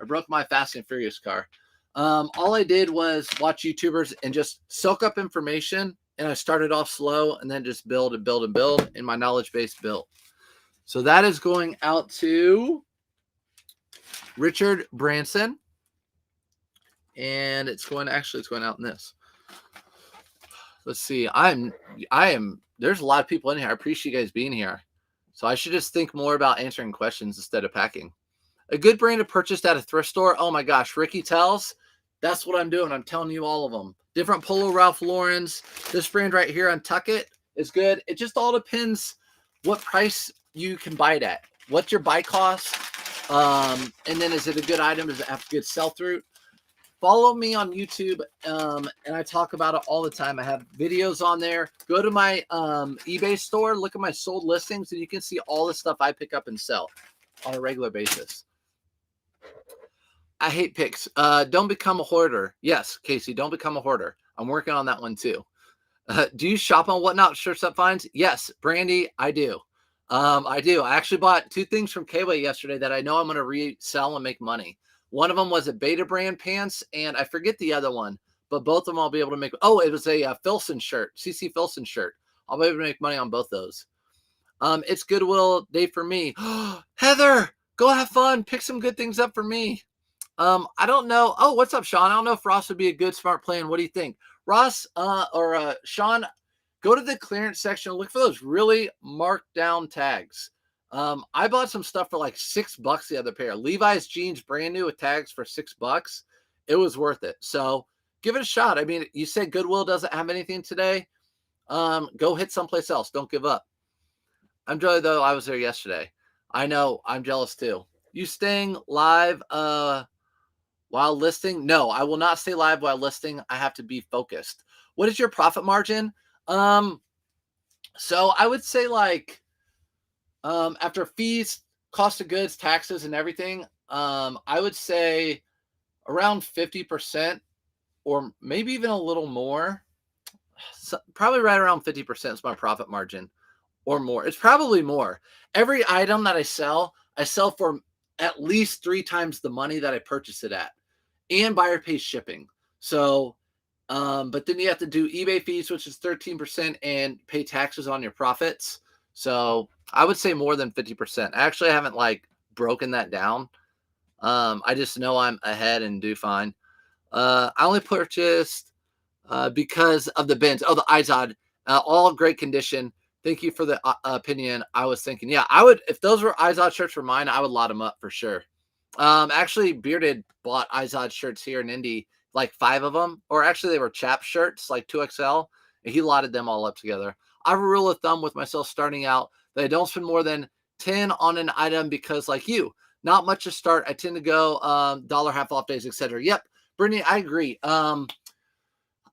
I broke my Fast and Furious car. All I did was watch YouTubers and just soak up information. And I started off slow and then just build and build and build. And my knowledge base built. So that is going out to Richard Branson, and it's going out in this. Let's see. There's a lot of people in here. I appreciate you guys being here. So I should just think more about answering questions instead of packing. A good brand to purchase at a thrift store. Oh my gosh, Ricky Tells. That's what I'm doing. I'm telling you all of them. Different Polo Ralph Lauren's. This brand right here, Untuckit, is good. It just all depends what price you can buy it at. What's your buy cost? And then is it a good item? Does it have good sell-through? Follow me on YouTube, and I talk about it all the time. I have videos on there. Go to my eBay store, look at my sold listings, and you can see all the stuff I pick up and sell on a regular basis. I hate picks. Don't become a hoarder. Yes, Casey, don't become a hoarder. I'm working on that one too. Do you shop on Whatnot Shirts That Finds? Yes, Brandy, I do. I do. I actually bought 2 things from K-Way yesterday that I know I'm going to resell and make money. One of them was a Beta brand pants, and I forget the other one, but both of them I'll be able to make. Oh, it was a Filson shirt, CC Filson shirt. I'll be able to make money on both those. It's Goodwill Day for me. Heather, go have fun. Pick some good things up for me. I don't know. Oh, what's up, Sean? I don't know if Ross would be a good smart plan. What do you think? Ross or Sean, go to the clearance section and look for those really marked down tags. I bought some stuff for like $6 the other pair. Levi's jeans, brand new with tags for $6. It was worth it. So give it a shot. I mean, you said Goodwill doesn't have anything today. Go hit someplace else. Don't give up. I'm jelly though. I was there yesterday. I know. I'm jealous too. You staying live while listing? No, I will not stay live while listing. I have to be focused. What is your profit margin? So I would say like after fees, cost of goods, taxes, and everything, I would say around 50% or maybe even a little more. So probably right around 50% is my profit margin or more. It's probably more. Every item that I sell for at least 3 times the money that I purchased it at, and buyer pays shipping. So, but then you have to do eBay fees, which is 13%, and pay taxes on your profits. So I would say more than 50%. I actually haven't like broken that down. I just know I'm ahead and do fine. I only purchased because of the bins. Oh, the Izod, all great condition. Thank you for the opinion. I was thinking, yeah, I would, if those were Izod shirts for mine, I would lot them up for sure. Actually, Bearded bought Izod shirts here in Indy, like 5 of them, or actually they were chap shirts, like 2XL, and he lotted them all up together. I have a rule of thumb with myself starting out that I don't spend more than 10 on an item because, like you, not much to start. I tend to go dollar half off days, etc. Yep, Brittany, I agree.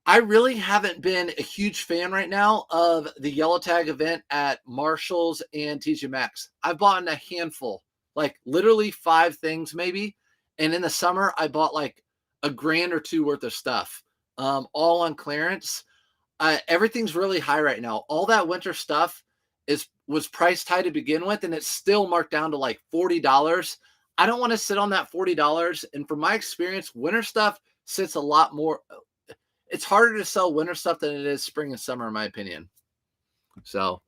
I really haven't been a huge fan right now of the yellow tag event at Marshall's and TJ Maxx. I've bought a handful, like literally 5 things maybe. And in the summer, I bought like a grand or 2 worth of stuff, all on clearance. Everything's really high right now. All that winter stuff was priced high to begin with, and it's still marked down to like $40. I don't want to sit on that $40. And from my experience, winter stuff sits a lot more. It's harder to sell winter stuff than it is spring and summer, in my opinion. So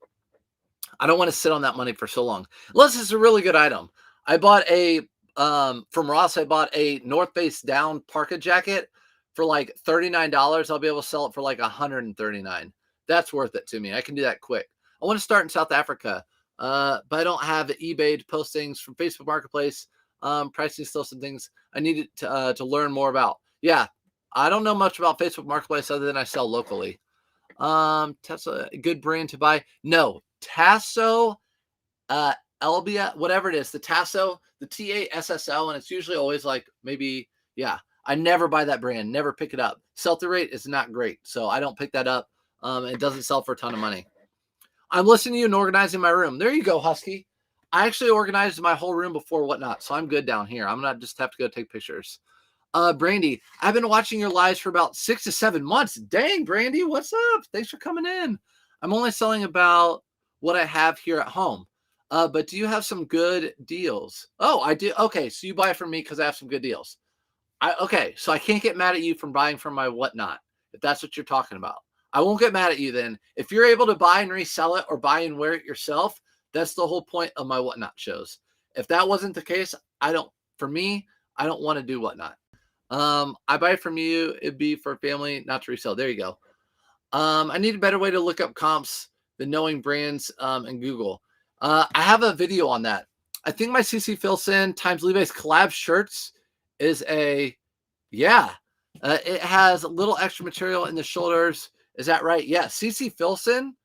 I don't want to sit on that money for so long, unless it's a really good item. I bought from Ross, I bought a North Face down parka jacket for like $39. I'll be able to sell it for like $139. That's worth it to me. I can do that quick. I want to start in South Africa, but I don't have eBay to post things from Facebook Marketplace. Pricing still some things I needed to learn more about. Yeah, I don't know much about Facebook Marketplace other than I sell locally. Tesla, a good brand to buy? No, Tasso, Elbia, whatever it is, the Tasso, the TASSL, and it's usually always like maybe, yeah. I never buy that brand, never pick it up. Sell-through rate is not great, so I don't pick that up. It doesn't sell for a ton of money. I'm listening to you and organizing my room. There you go, Husky. I actually organized my whole room before Whatnot, so I'm good down here. I'm not just have to go take pictures. Brandy, I've been watching your lives for about 6 to 7 months. Dang, Brandy, what's up? Thanks for coming in. I'm only selling about what I have here at home. But do you have some good deals? Oh, I do. Okay, so you buy from me because I have some good deals. Okay, so I can't get mad at you from buying from my Whatnot, if that's what you're talking about. I won't get mad at you then. If you're able to buy and resell it or buy and wear it yourself, that's the whole point of my Whatnot shows. If that wasn't the case, for me, I don't want to do Whatnot. I buy from you, it'd be for family, not to resell. There you go. I need a better way to look up comps than knowing brands in Google. I have a video on that. I think my CC Filson times Levi's collab shirts is a, yeah. It has a little extra material in the shoulders. Is that right? Yeah. CC Filson.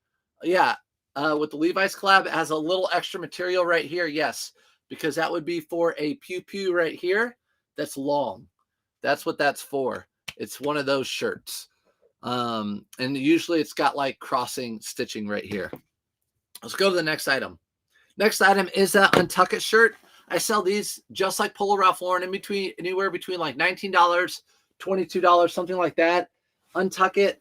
Yeah. With the Levi's collab, it has a little extra material right here. Yes. Because that would be for a pew-pew right here. That's long. That's what that's for. It's one of those shirts. And usually it's got like crossing stitching right here. Let's go to the next item. Next item is that Untuck It shirt. I sell these just like Polo Ralph Lauren in between, anywhere between like $19, $22, something like that. Untuck It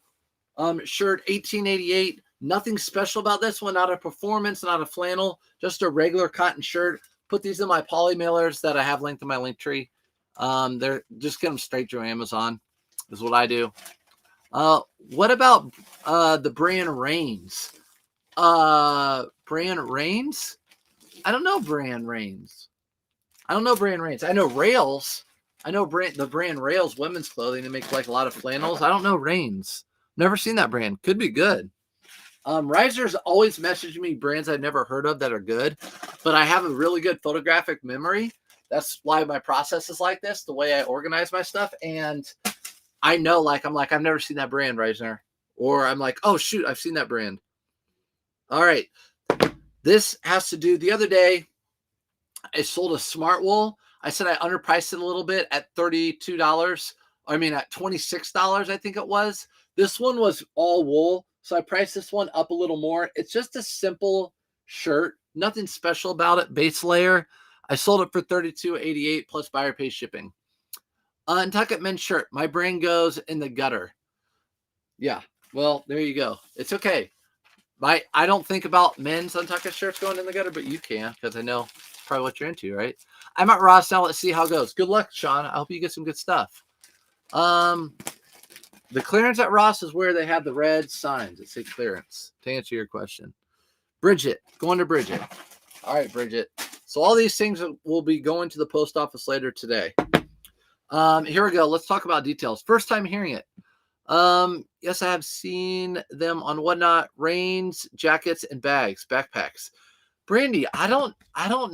shirt, $18.88. Nothing special about this one. Not a performance, not a flannel, just a regular cotton shirt. Put these in my poly mailers that I have linked in my link tree. They're just get them straight through Amazon is what I do. What about the brand Reigns? Brand Reigns? I don't know brand Reigns. I don't know brand Reigns. I know Rails. I know the brand Rails women's clothing. They make like a lot of flannels. I don't know Reigns. Never seen that brand. Could be good. Risers always message me brands I've never heard of that are good, but I have a really good photographic memory. That's why my process is like this, the way I organize my stuff. And I know, like, I'm like, I've never seen that brand, Reisner. Or I'm like, oh, shoot, I've seen that brand. All right. This has to do, the other day, I sold a smart wool. I said I underpriced it a little bit at $32. I mean, at $26, I think it was. This one was all wool. So I priced this one up a little more. It's just a simple shirt. Nothing special about it. Base layer. I sold it for $32.88 plus buyer pay shipping. Untuck It men's shirt. My brain goes in the gutter. Yeah. Well, there you go. It's okay. I don't think about men's Untuck It shirts going in the gutter, but you can, because I know probably what you're into, right? I'm at Ross now. Let's see how it goes. Good luck, Sean. I hope you get some good stuff. The clearance at Ross is where they have the red signs that say clearance, to answer your question. Bridget, going to Bridget. All right, Bridget. So all these things will be going to the post office later today. Here we go. Let's talk about details. First time hearing it. Yes, I have seen them on Whatnot, Reigns, jackets, and bags, backpacks. Brandy, I don't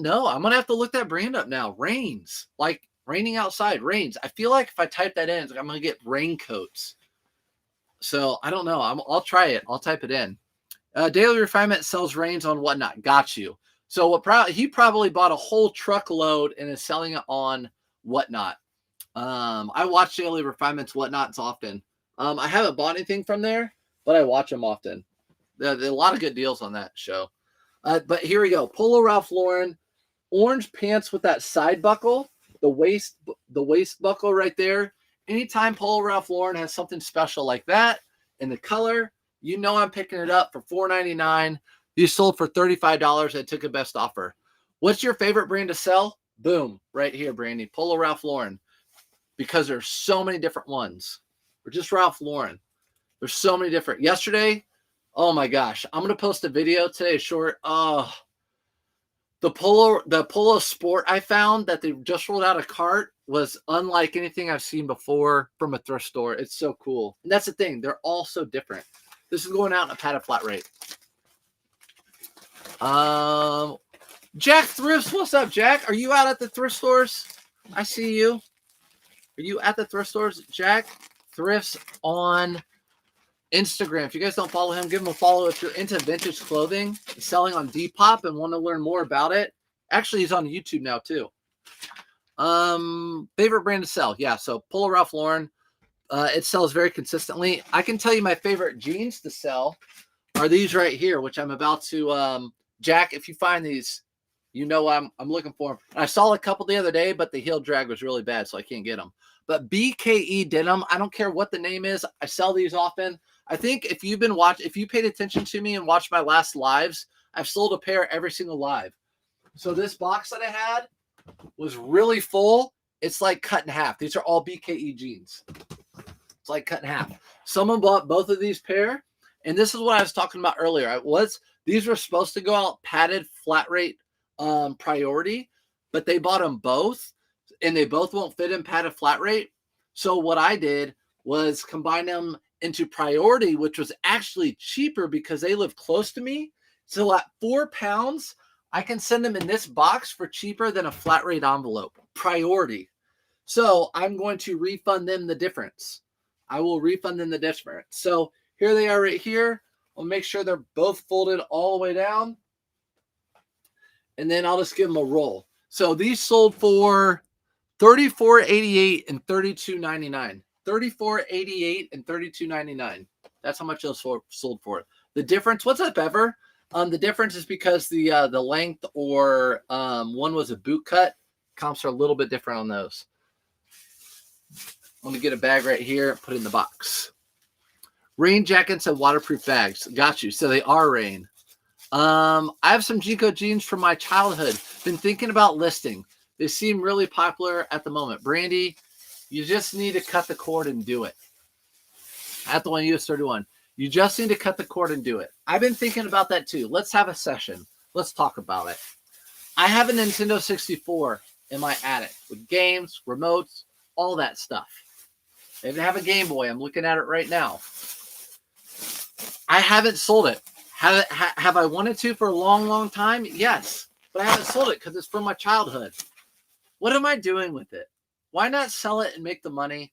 know. I'm gonna have to look that brand up now. Reigns, like raining outside, Reigns. I feel like if I type that in, it's like I'm gonna get raincoats. So I don't know. I'll try it. I'll type it in. Daily Refinement sells Reigns on Whatnot. Got you. So he probably bought a whole truckload and is selling it on Whatnot. I watch Daily Refinement's Whatnots often. I haven't bought anything from there, but I watch them often. There are a lot of good deals on that show. But here we go. Polo Ralph Lauren, orange pants with that side buckle, the waist buckle right there. Anytime Polo Ralph Lauren has something special like that in the color, you know I'm picking it up for $4.99. You sold for $35. I took a best offer. What's your favorite brand to sell? Boom, right here, Brandy. Polo Ralph Lauren. Because there's so many different ones. Or just Ralph Lauren. There's so many different. Yesterday, oh my gosh, I'm gonna post a video today, short. The Polo Sport I found that they just rolled out a cart was unlike anything I've seen before from a thrift store. It's so cool. And that's the thing. They're all so different. This is going out in a padded flat rate. Jack Thrifts. What's up, Jack? Are you out at the thrift stores? I see you. Are you at the thrift stores? Jack Thrifts on Instagram. If you guys don't follow him, give him a follow. If you're into vintage clothing, selling on Depop and want to learn more about it. Actually, he's on YouTube now too. Favorite brand to sell. Yeah, so Polo Ralph Lauren. It sells very consistently. I can tell you my favorite jeans to sell are these right here, which I'm about to Jack, if you find these, you know I'm looking for them. And I saw a couple the other day, but the heel drag was really bad, so I can't get them. But BKE Denim, I don't care what the name is. I sell these often. I think if you paid attention to me and watched my last lives, I've sold a pair every single live. So this box that I had was really full. It's like cut in half. These are all BKE jeans. It's like cut in half. Someone bought both of these pair, and this is what I was talking about earlier. These were supposed to go out padded flat rate priority, but they bought them both, and they both won't fit in padded flat rate. So what I did was combine them into priority, which was actually cheaper because they live close to me. So at £4, I can send them in this box for cheaper than a flat rate envelope. Priority. So I'm going to refund them the difference. I will refund them the difference. So here they are right here. I'll make sure they're both folded all the way down. And then I'll just give them a roll. So these sold for $34.88 and $32.99. $34.88 and $32.99. That's how much those sold for. The difference, what's up, Ever? The difference is because the length or one was a boot cut. Comps are a little bit different on those. Let me get a bag right here, put it in the box. Rain jackets and waterproof bags. Got you. So they are rain. I have some Jinko jeans from my childhood. Been thinking about listing. They seem really popular at the moment. Brandy, you just need to cut the cord and do it. At the one US 31. You just need to cut the cord and do it. I've been thinking about that too. Let's have a session. Let's talk about it. I have a Nintendo 64 in my attic with games, remotes, all that stuff. I even have a Game Boy. I'm looking at it right now. I haven't sold it. Have I wanted to for a long, long time? Yes. But I haven't sold it because it's from my childhood. What am I doing with it? Why not sell it and make the money?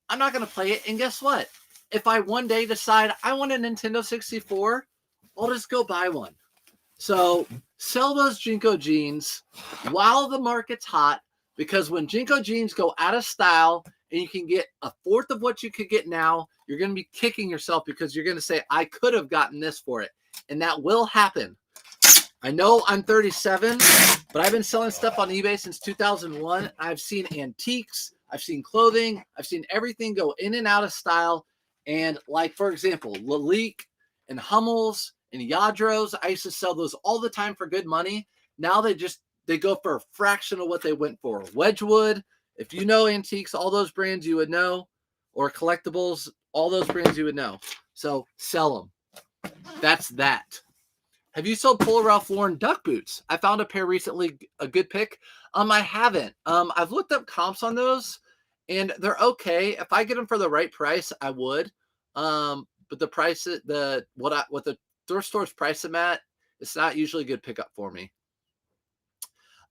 I'm not going to play it. And guess what? If I one day decide I want a Nintendo 64, I'll just go buy one. So sell those Jinko jeans while the market's hot, because when Jinko jeans go out of style and you can get a fourth of what you could get now, you're going to be kicking yourself because you're going to say, I could have gotten this for it. And that will happen. I know I'm 37, but I've been selling stuff on eBay since 2001. I've seen antiques. I've seen clothing. I've seen everything go in and out of style. And like, for example, Lalique and Hummels and Yadros, I used to sell those all the time for good money. Now they go for a fraction of what they went for. Wedgwood, if you know antiques, all those brands you would know, or collectibles, all those brands you would know. So sell them. That's that. Have you sold Polo Ralph Lauren duck boots? I found a pair recently, a good pick. I haven't. I've looked up comps on those, and they're okay. If I get them for the right price, I would. But the price, what the thrift stores price them at, it's not usually a good pickup for me.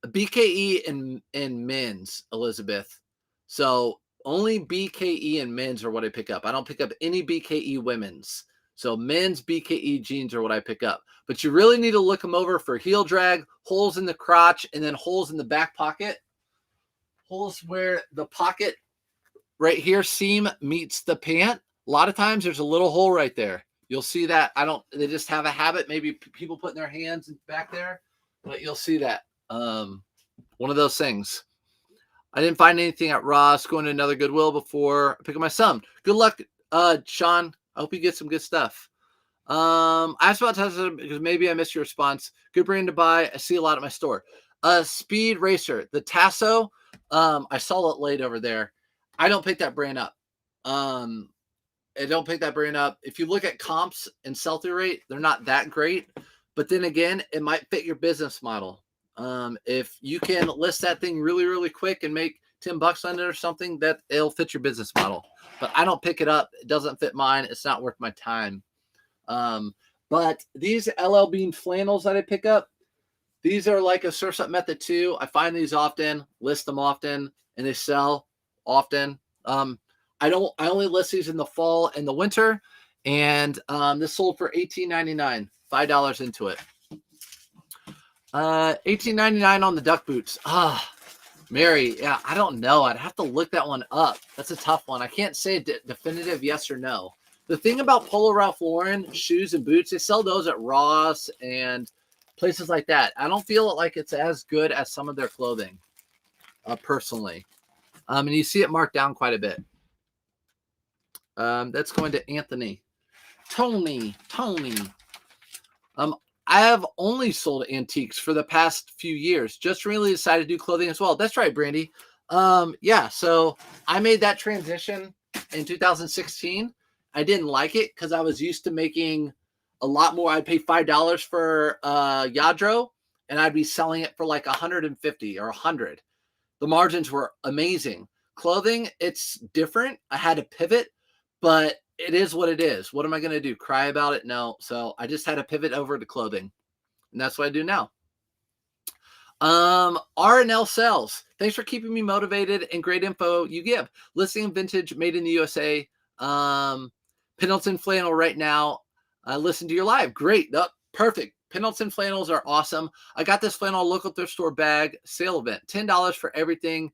BKE and men's, Elizabeth. So only BKE and men's are what I pick up. I don't pick up any BKE women's. So men's BKE jeans are what I pick up. But you really need to look them over for heel drag, holes in the crotch, and then holes in the back pocket. Holes where the pocket right here seam meets the pant. A lot of times there's a little hole right there. You'll see that. They just have a habit. Maybe people putting their hands back there, but you'll see that. One of those things. I didn't find anything at Ross. Going to another Goodwill before I pick up my son. Good luck, Sean. I hope you get some good stuff. I asked about Tesla because maybe I missed your response. Good brand to buy. I see a lot at my store. Speed Racer, the Tasso. I saw it laid over there. I don't pick that brand up. I don't pick that brand up. If you look at comps and sell-through rate, they're not that great. But then again, it might fit your business model. If you can list that thing really, really quick and make $10 on it or something, that it'll fit your business model. But I don't pick it up. It doesn't fit mine. It's not worth my time. But these LL Bean flannels that I pick up, these are like a source up method too. I find these often, list them often, and they sell often. I only list these in the fall and the winter. And this sold for $18.99, $5 into it. $18.99 on the duck boots. Mary, yeah, I don't know. I'd have to look that one up. That's a tough one. I can't say a definitive yes or no. The thing about Polo Ralph Lauren shoes and boots, they sell those at Ross and places like that. I don't feel like it's as good as some of their clothing, personally. And you see it marked down quite a bit. That's going to Anthony. Tony. I have only sold antiques for the past few years. Just really decided to do clothing as well. That's right, Brandy. Yeah, so I made that transition in 2016. I didn't like it because I was used to making a lot more. I'd pay $5 for Yadro, and I'd be selling it for like 150 or 100. The margins were amazing. Clothing, it's different. I had to pivot, but it is what it is. What am I going to do? Cry about it? No. So I just had to pivot over to clothing. And that's what I do now. R&L Sales. Thanks for keeping me motivated and great info you give. Listing vintage made in the USA. Pendleton flannel right now. Listen to your live. Great. Perfect. Pendleton flannels are awesome. I got this flannel local thrift store bag sale event. $10 for everything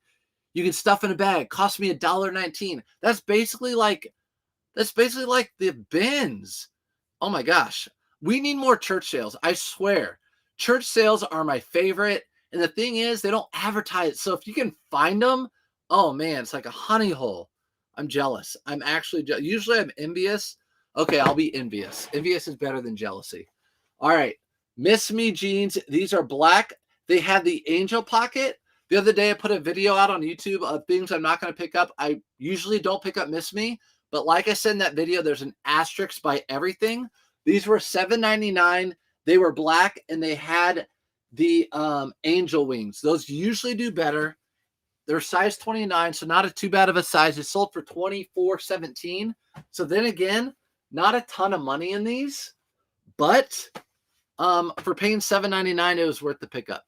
you can stuff in a bag. Cost me $1.19. That's basically like the bins. Oh my gosh. We need more church sales. I swear. Church sales are my favorite. And the thing is, they don't advertise. So if you can find them, oh man, it's like a honey hole. I'm jealous. I'm actually usually I'm envious. Okay, I'll be envious. Envious is better than jealousy. All right. Miss Me jeans. These are black. They have the angel pocket. The other day I put a video out on YouTube of things I'm not going to pick up. I usually don't pick up Miss Me, but like I said in that video, there's an asterisk by everything. These were $7.99. They were black and they had the angel wings. Those usually do better. They're size 29, so not too bad of a size. It sold for $24.17. So then again, not a ton of money in these, but for paying $7.99, it was worth the pickup.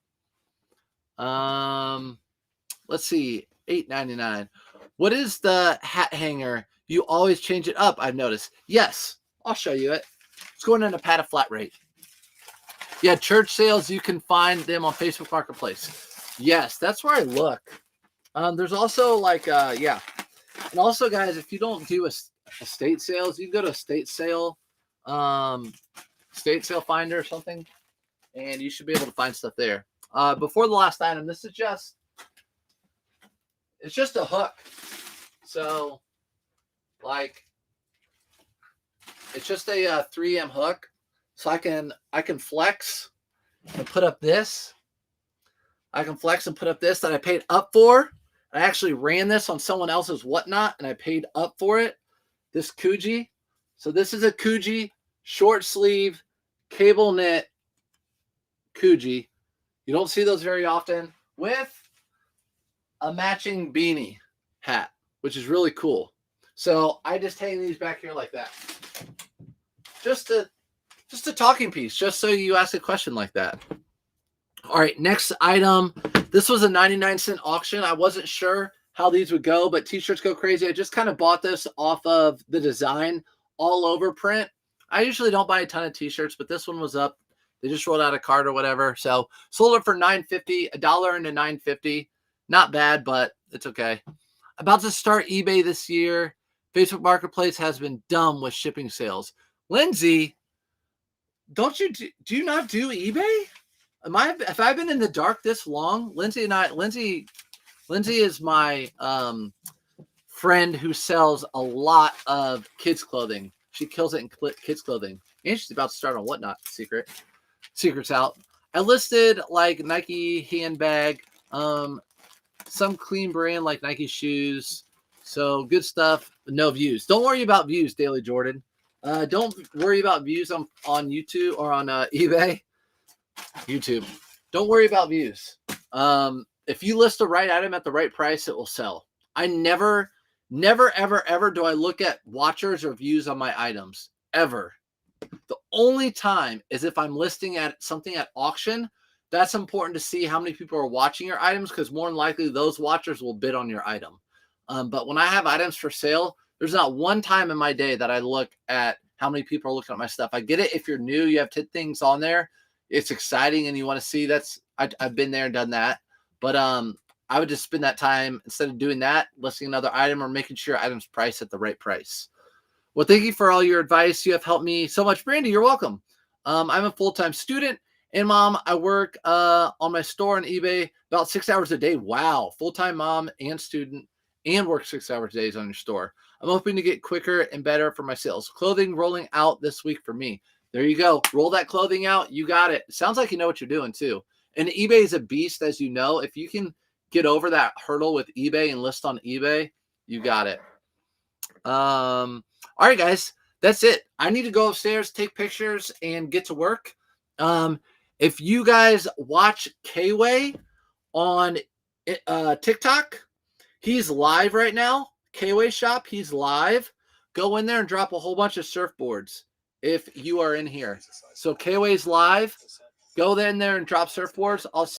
Let's see, $8.99. What is the hat hanger? You always change it up, I've noticed. Yes, I'll show you it. It's going in a padded flat rate. Yeah, church sales, you can find them on Facebook Marketplace. Yes, that's where I look. There's also like, yeah. And also, guys, if you don't do estate sales, you can go to estate sale finder or something, and you should be able to find stuff there. Before the last item, this is it's just a hook. So, like, it's just a 3M hook. So I can flex and put up this. I can flex and put up this that I paid up for. I actually ran this on someone else's whatnot, and I paid up for it. This Kuji. So this is a Kuji short sleeve cable knit Kuji. You don't see those very often with a matching beanie hat, which is really cool. So I just hang these back here like that. Just a talking piece, just so you ask a question like that. All right, next item. This was a 99-cent auction. I wasn't sure how these would go, but t-shirts go crazy. I just kind of bought this off of the design all over print. I usually don't buy a ton of t-shirts, but this one was up. They just rolled out a card or whatever. So sold it for $9.50, $1 into $9.50. Not bad, but it's okay. About to start eBay this year. Facebook Marketplace has been dumb with shipping sales. Lindsay, do you not do eBay? Have I been in the dark this long? Lindsay is my friend who sells a lot of kids clothing. She kills it in kids clothing. And she's about to start on Whatnot. Secret's out. I listed like Nike handbag, some clean brand like Nike shoes. So good stuff. No views. Don't worry about views, Daily Jordan. Don't worry about views on YouTube or on eBay. YouTube. Don't worry about views. If you list the right item at the right price, it will sell. I never, ever do I look at watchers or views on my items. Ever. The only time is if I'm listing at something at auction. That's important to see how many people are watching your items, because more than likely those watchers will bid on your item. But when I have items for sale, there's not one time in my day that I look at how many people are looking at my stuff. I get it. If you're new, you have 10 things on there. It's exciting and you want to see. I've been there and done that. But I would just spend that time, instead of doing that, listing another item or making sure your item's priced at the right price. Well, thank you for all your advice. You have helped me so much. Brandy, you're welcome. I'm a full-time student. And mom, I work on my store on eBay about 6 hours a day. Wow. Full-time mom and student, and work 6 hours a day on your store. I'm hoping to get quicker and better for my sales. Clothing rolling out this week for me. There you go. Roll that clothing out. You got it. Sounds like you know what you're doing too. And eBay is a beast, as you know. If you can get over that hurdle with eBay and list on eBay, you got it. All right, guys. That's it. I need to go upstairs, take pictures, and get to work. If you guys watch K-Way on TikTok, he's live right now. K-Way Shop, he's live. Go in there and drop a whole bunch of surfboards if you are in here. So K-Way's live. Go in there and drop surfboards. I'll